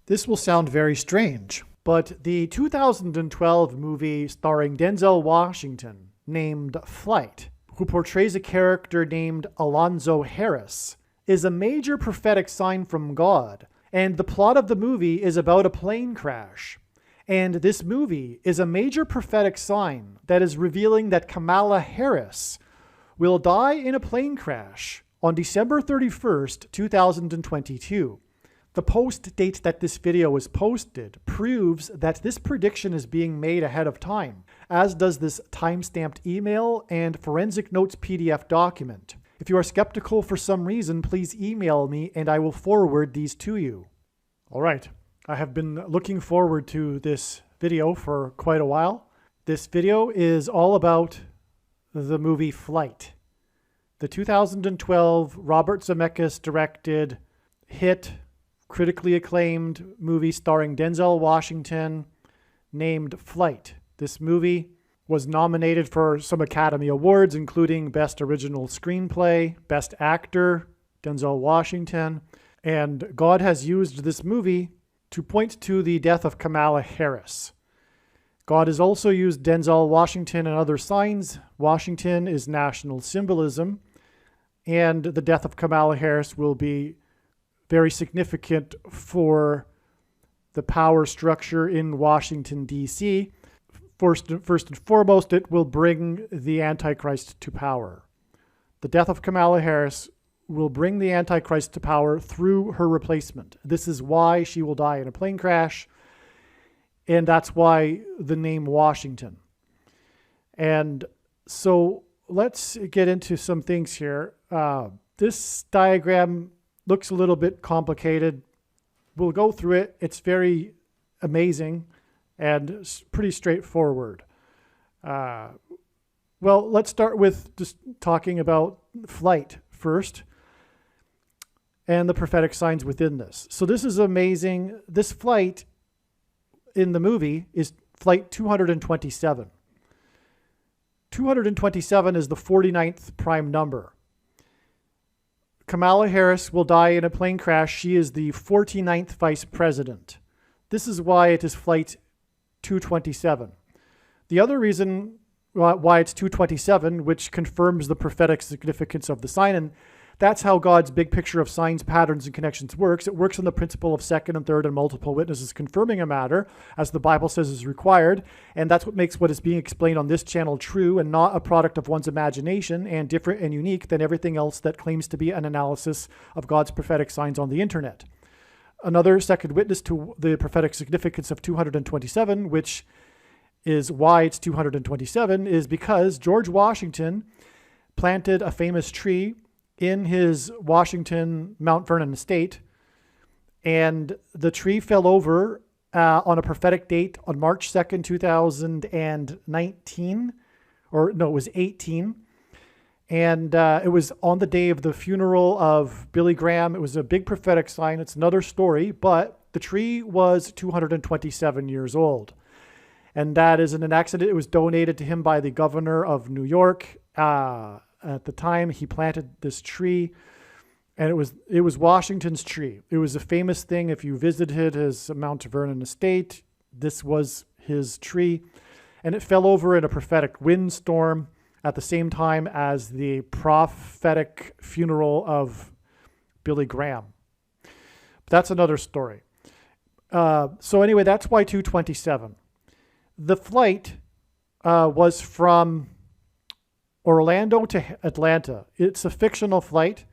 This will sound very strange, but the 2012 movie starring Denzel Washington named Flight, who portrays a character named Alonzo Harris, is a major prophetic sign from God. And the plot of the movie is about a plane crash. And this movie is a major prophetic sign that is revealing that Kamala Harris will die in a plane crash on December 31st, 2022. The post date that this video was posted proves that this prediction is being made ahead of time, as does this timestamped email and forensic notes PDF document. If you are skeptical for some reason, please email me and I will forward these to you. All right, I have been looking forward to this video for quite a while. This video is all about the movie Flight, the 2012 Robert Zemeckis directed hit, critically acclaimed movie starring Denzel Washington named Flight. This movie was nominated for some Academy Awards, including Best Original Screenplay, Best Actor, Denzel Washington, and God has used this movie to point to the death of Kamala Harris. God has also used Denzel Washington and other signs. Washington is national symbolism, and the death of Kamala Harris will be very significant for the power structure in Washington, D.C. First and foremost, it will bring the Antichrist to power. The death of Kamala Harris will bring the Antichrist to power through her replacement. This is why she will die in a plane crash, and that's why the name Washington. And so let's get into some things here. This diagram looks a little bit complicated. We'll go through it. It's very amazing and pretty straightforward. Well, let's start with just talking about Flight first and the prophetic signs within this. So this is amazing. This flight in the movie is Flight 227. 227 is the 49th prime number. Kamala Harris will die in a plane crash. She is the 49th vice president. This is why it is Flight 227. The other reason why it's 227, which confirms the prophetic significance of the sign, and that's how God's big picture of signs, patterns, and connections works. It works on the principle of second and third and multiple witnesses confirming a matter, as the Bible says is required. And that's what makes what is being explained on this channel true and not a product of one's imagination, and different and unique than everything else that claims to be an analysis of God's prophetic signs on the internet. Another second witness to the prophetic significance of 227, which is why it's 227, is because George Washington planted a famous tree in his Washington Mount Vernon estate, and the tree fell over on a prophetic date on March 2nd, 2019, or no, it was 18, and it was on the day of the funeral of Billy Graham. It was a big prophetic sign. It's another story, but the tree was 227 years old, and that isn't an accident. It was donated to him by the governor of New York. At the time he planted this tree, and it was Washington's tree. It was a famous thing. If you visited his Mount Vernon estate, this was his tree, and it fell over in a prophetic windstorm at the same time as the prophetic funeral of Billy Graham. But that's another story. So anyway, that's why 227. The flight was from Orlando to Atlanta. It's a fictional flight.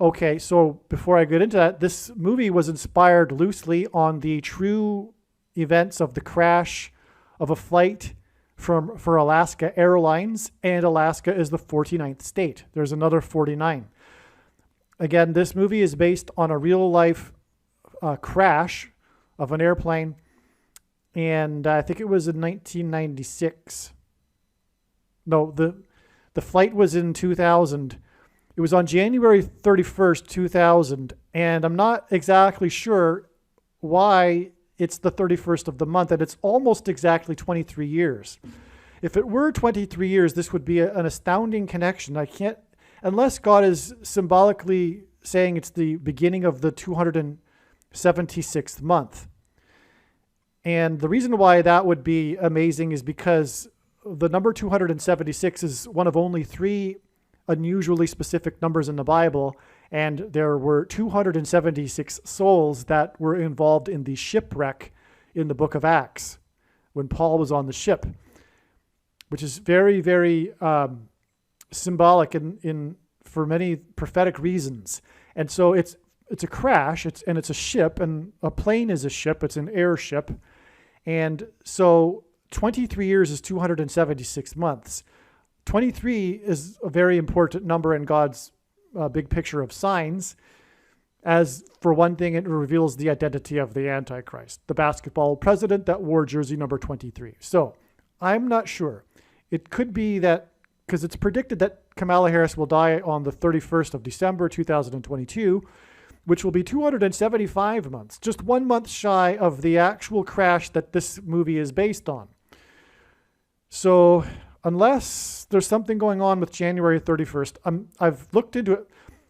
Okay, so before I get into that, this movie was inspired loosely on the true events of the crash of a flight for Alaska Airlines, and Alaska is the 49th state. There's another 49. Again, this movie is based on a real-life crash of an airplane, and I think it was in 1996. No, the flight was in 2000. It was on January 31st, 2000, and I'm not exactly sure why it's the 31st of the month, and it's almost exactly 23 years. If it were 23 years, this would be an astounding connection. I can't, unless God is symbolically saying it's the beginning of the 250th 76th month. And the reason why that would be amazing is because the number 276 is one of only 3 unusually specific numbers in the Bible, and there were 276 souls that were involved in the shipwreck in the book of Acts when Paul was on the ship, which is very, very symbolic in for many prophetic reasons. And so it's a crash, it's a ship, and a plane is a ship, it's an airship. And so 23 years is 276 months. 23 is a very important number in God's big picture of signs. As for one thing, it reveals the identity of the Antichrist, the basketball president that wore jersey number 23. So I'm not sure. It could be that, because it's predicted that Kamala Harris will die on the 31st of December, 2022, which will be 275 months, just 1 month shy of the actual crash that this movie is based on. So unless there's something going on with January 31st, I've looked into it.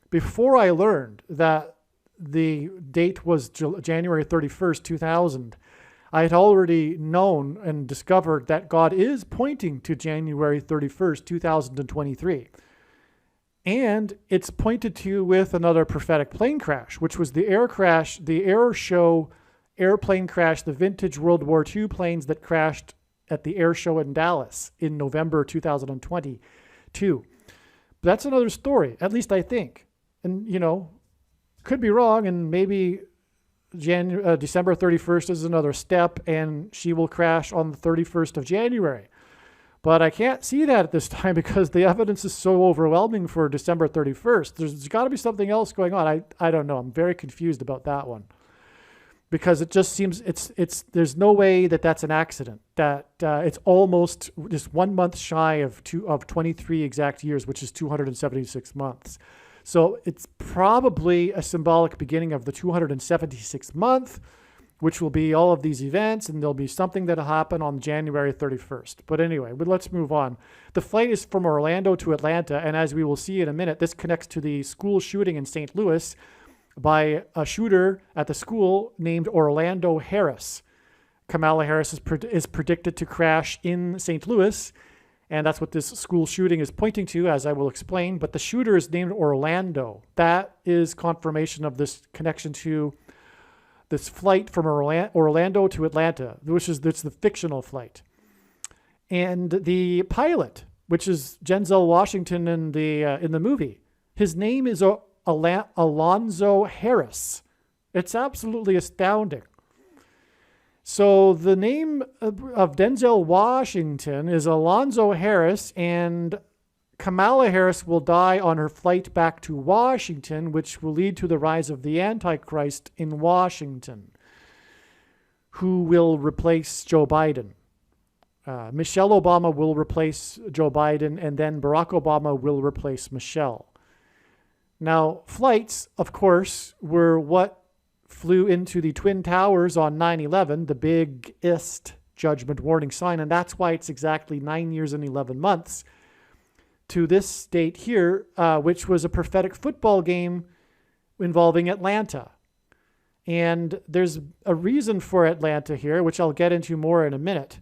Before I learned that the date was January 31st, 2000, I had already known and discovered that God is pointing to January 31st, 2023. And it's pointed to with another prophetic plane crash, which was the air show airplane crash, the vintage World War II planes that crashed at the air show in Dallas in November 2022. But that's another story, at least I think. And, could be wrong, and maybe December 31st is another step, and she will crash on the 31st of January. But I can't see that at this time because the evidence is so overwhelming for December 31st. There's got to be something else going on. I don't know. I'm very confused about that one. Because it just seems there's no way that that's an accident, that it's almost just 1 month shy of 23 exact years, which is 276 months. So it's probably a symbolic beginning of the 276th month, which will be all of these events, and there'll be something that'll happen on January 31st. But anyway, let's move on. The flight is from Orlando to Atlanta, and as we will see in a minute, this connects to the school shooting in St. Louis by a shooter at the school named Orlando Harris. Kamala Harris is predicted to crash in St. Louis, and that's what this school shooting is pointing to, as I will explain. But the shooter is named Orlando. That is confirmation of this connection to this flight from Orlando to Atlanta, it's the fictional flight. And the pilot, which is Denzel Washington in the movie, his name is Alonzo Harris. It's absolutely astounding. So the name of Denzel Washington is Alonzo Harris, and Kamala Harris will die on her flight back to Washington, which will lead to the rise of the Antichrist in Washington, who will replace Joe Biden. Michelle Obama will replace Joe Biden, and then Barack Obama will replace Michelle. Now, flights, of course, were what flew into the Twin Towers on 9/11, the biggest judgment warning sign, and that's why it's exactly 9 years and 11 months to this date here, which was a prophetic football game involving Atlanta. And there's a reason for Atlanta here, which I'll get into more in a minute.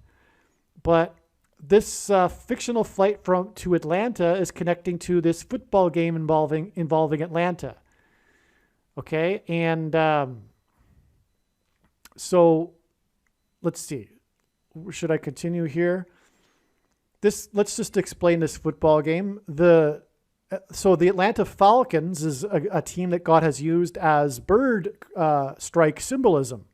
But this fictional flight to Atlanta is connecting to this football game involving Atlanta. Okay, and so let's see. Should I continue here? Let's just explain this football game. So the Atlanta Falcons is a team that God has used as bird strike symbolism.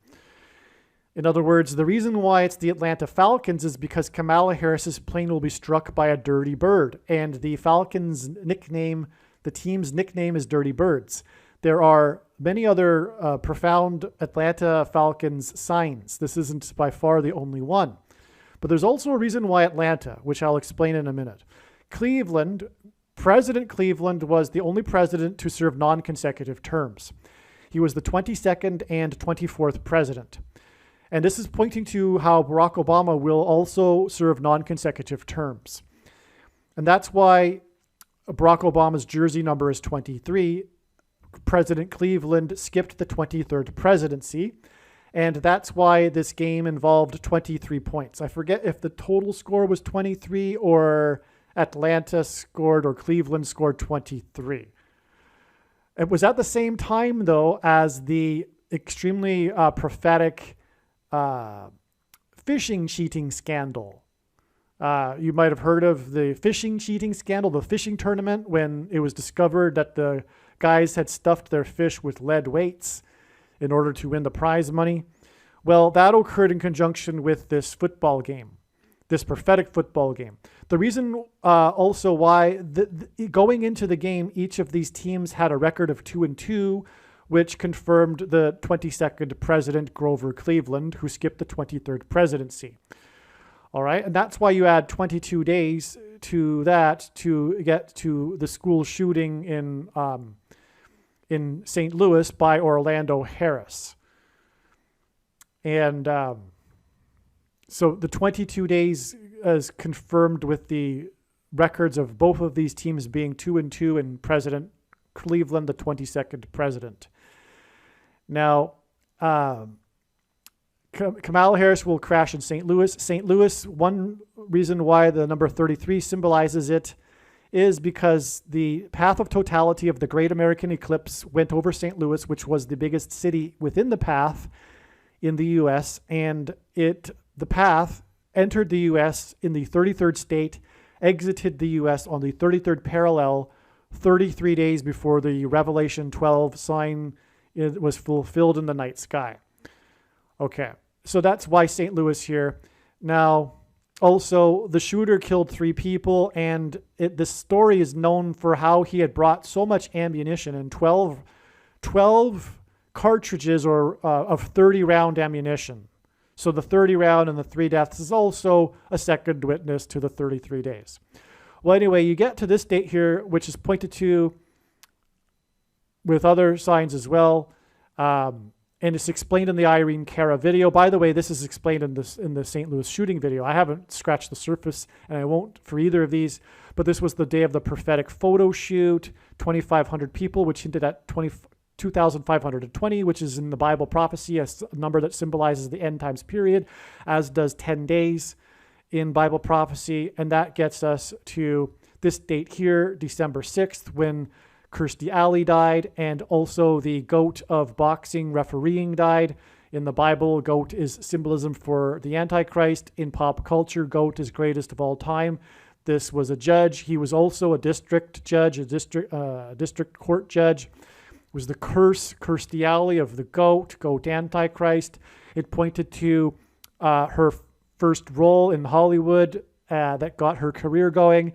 In other words, the reason why it's the Atlanta Falcons is because Kamala Harris's plane will be struck by a dirty bird, and the Falcons' nickname, the team's nickname, is Dirty Birds. There are many other profound Atlanta Falcons signs. This isn't by far the only one. But there's also a reason why Atlanta, which I'll explain in a minute. President Cleveland was the only president to serve non-consecutive terms. He was the 22nd and 24th president. And this is pointing to how Barack Obama will also serve non-consecutive terms. And that's why Barack Obama's jersey number is 23, President Cleveland skipped the 23rd presidency. And that's why this game involved 23 points. I forget if the total score was 23 or Atlanta scored or Cleveland scored 23. It was at the same time, though, as the extremely prophetic fishing cheating scandal. You might have heard of the fishing cheating scandal, the fishing tournament, when it was discovered that the guys had stuffed their fish with lead weights in order to win the prize money. Well, that occurred in conjunction with this football game, this prophetic football game. The reason also why going into the game, each of these teams had a record of 2-2, which confirmed the 22nd president, Grover Cleveland, who skipped the 23rd presidency. All right, and that's why you add 22 days to that to get to the school shooting in St. Louis by Orlando Harris. And so the 22 days is confirmed with the records of both of these teams being 2-2 and President Cleveland, the 22nd president. Now, Kamala Harris will crash in St. Louis. St. Louis, one reason why the number 33 symbolizes it is because the path of totality of the Great American Eclipse went over St. Louis, which was the biggest city within the path in the U.S., and the path entered the U.S. in the 33rd state, exited the U.S. on the 33rd parallel 33 days before the Revelation 12 sign was fulfilled in the night sky. Okay, so that's why St. Louis here. Now, also, the shooter killed 3 people, and this story is known for how he had brought so much ammunition and 12 cartridges of 30-round ammunition. So the 30 round and the 3 deaths is also a second witness to the 33 days. Well, anyway, you get to this date here, which is pointed to with other signs as well. And it's explained in the Irene Cara video. By the way, this is explained in the St. Louis shooting video. I haven't scratched the surface, and I won't for either of these. But this was the day of the prophetic photo shoot, 2,500 people, which hinted at 2,520, which is in the Bible prophecy, a number that symbolizes the end times period, as does 10 days in Bible prophecy. And that gets us to this date here, December 6th, when Kirstie Alley died, and also the GOAT of boxing refereeing died. In the Bible, GOAT is symbolism for the Antichrist. In pop culture, GOAT is greatest of all time. This was a judge. He was also a district judge, a district court judge. It was the curse, Kirstie Alley, of the GOAT Antichrist. It pointed to her first role in Hollywood that got her career going,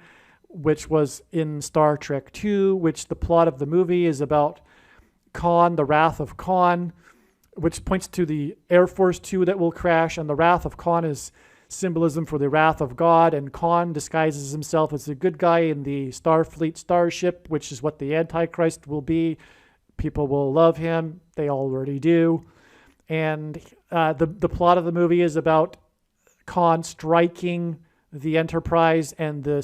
which was in Star Trek II, which the plot of the movie is about Khan, the Wrath of Khan, which points to the Air Force II that will crash, and the Wrath of Khan is symbolism for the wrath of God, and Khan disguises himself as a good guy in the Starfleet starship, which is what the Antichrist will be. People will love him. They already do. And the plot of the movie is about Khan striking the Enterprise, and the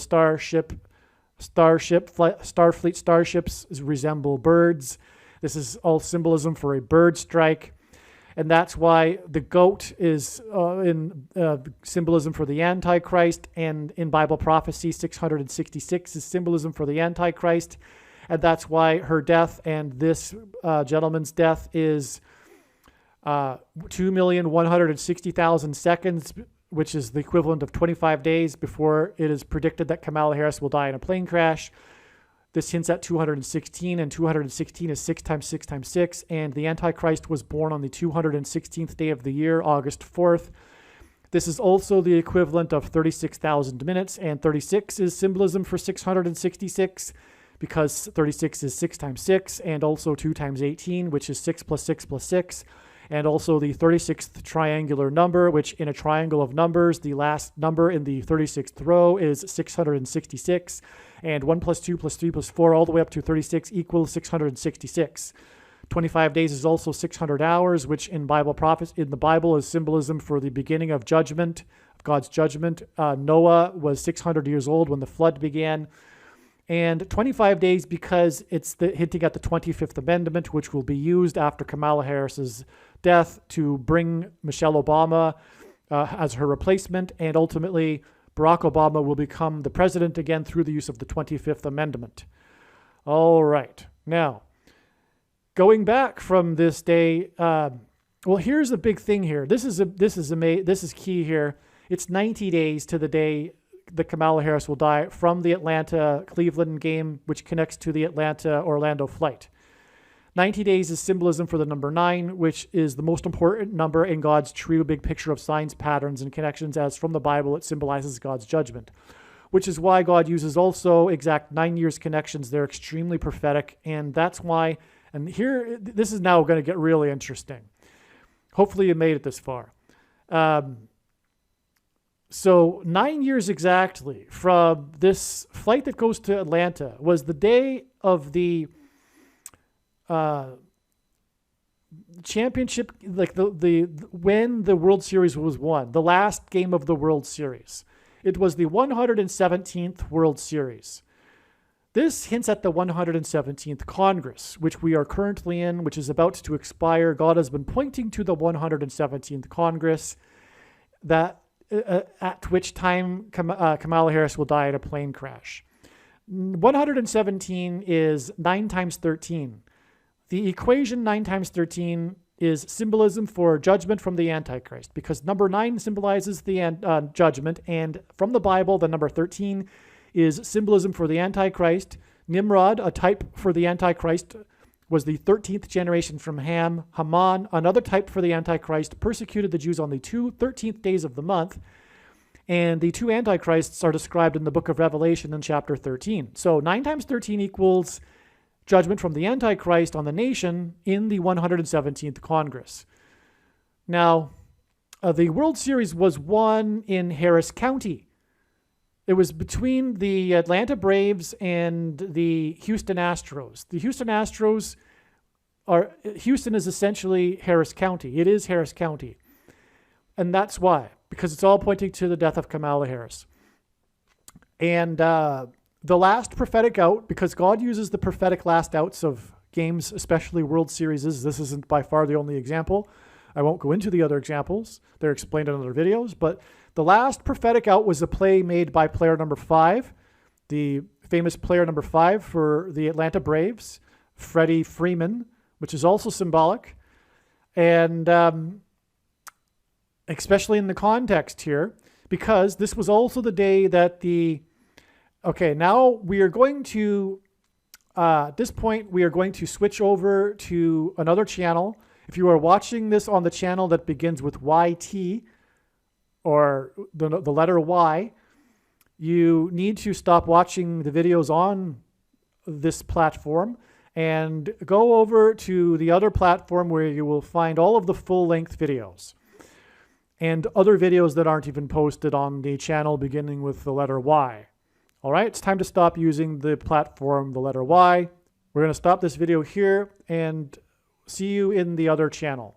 Starfleet starships resemble birds. This is all symbolism for a bird strike. And that's why the GOAT is in symbolism for the Antichrist, and in Bible prophecy, 666 is symbolism for the Antichrist. And that's why her death and this gentleman's death is 2,160,000 seconds, which is the equivalent of 25 days before it is predicted that Kamala Harris will die in a plane crash. This hints at 216, and 216 is 6 times 6 times 6, and the Antichrist was born on the 216th day of the year, August 4th. This is also the equivalent of 36,000 minutes, and 36 is symbolism for 666, because 36 is 6 times 6, and also 2 times 18, which is 6 plus 6 plus 6. And also the 36th triangular number, which in a triangle of numbers, the last number in the 36th row is 666. And 1 plus 2 plus 3 plus 4 all the way up to 36 equals 666. 25 days is also 600 hours, which in the Bible is symbolism for the beginning of judgment, of God's judgment. Noah was 600 years old when the flood began. And 25 days because it's hinting at the 25th Amendment, which will be used after Kamala Harris's death to bring Michelle Obama as her replacement. And ultimately, Barack Obama will become the president again through the use of the 25th Amendment. All right. Now, going back from this day, well, here's the big thing here. This is key here. It's 90 days to the day that Kamala Harris will die from the Atlanta-Cleveland game, which connects to the Atlanta-Orlando flight. 90 days is symbolism for the number 9, which is the most important number in God's true big picture of signs, patterns, and connections, as from the Bible it symbolizes God's judgment, which is why God uses also exact 9 years connections. They're extremely prophetic, and that's why, and here, this is now going to get really interesting. Hopefully you made it this far. So 9 years exactly from this flight that goes to Atlanta was the day of the championship, like when the World Series was won, the last game of the World Series. It was the 117th World Series. This hints at the 117th Congress, which we are currently in, which is about to expire. God has been pointing to the 117th Congress, that at which time Kamala Harris will die in a plane crash. 117 is 9 times 13. The equation 9 times 13 is symbolism for judgment from the Antichrist, because number 9 symbolizes the judgment, and from the Bible, the number 13 is symbolism for the Antichrist. Nimrod, a type for the Antichrist, was the 13th generation from Ham. Haman, another type for the Antichrist, persecuted the Jews on the 13th days of the month. And the two Antichrists are described in the book of Revelation in chapter 13. So 9 times 13 equals judgment from the Antichrist on the nation in the 117th Congress. Now, the World Series was won in Harris County. It was between the Atlanta Braves and the Houston Astros. The Houston Astros Houston is essentially Harris County. It is Harris County. And that's why, because it's all pointing to the death of Kamala Harris. And the last prophetic out, because God uses the prophetic last outs of games, especially World Series. This isn't by far the only example. I won't go into the other examples. They're explained in other videos, but the last prophetic out was a play made by player number 5, the famous player number 5 for the Atlanta Braves, Freddie Freeman, which is also symbolic. And especially in the context here, because this was also the day that now we are going to, at this point, we are going to switch over to another channel. If you are watching this on the channel that begins with YT, or the letter Y, you need to stop watching the videos on this platform and go over to the other platform where you will find all of the full-length videos and other videos that aren't even posted on the channel beginning with the letter Y. All right, it's time to stop using the platform, the letter Y. We're going to stop this video here and see you in the other channel.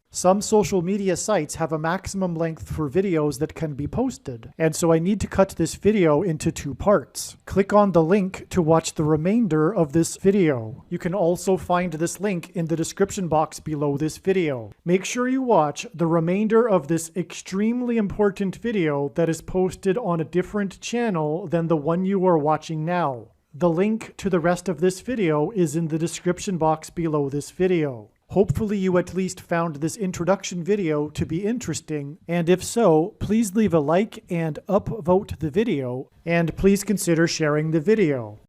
Some social media sites have a maximum length for videos that can be posted, and so I need to cut this video into 2 parts. Click on the link to watch the remainder of this video. You can also find this link in the description box below this video. Make sure you watch the remainder of this extremely important video that is posted on a different channel than the one you are watching now. The link to the rest of this video is in the description box below this video. Hopefully you at least found this introduction video to be interesting, and if so, please leave a like and upvote the video, and please consider sharing the video.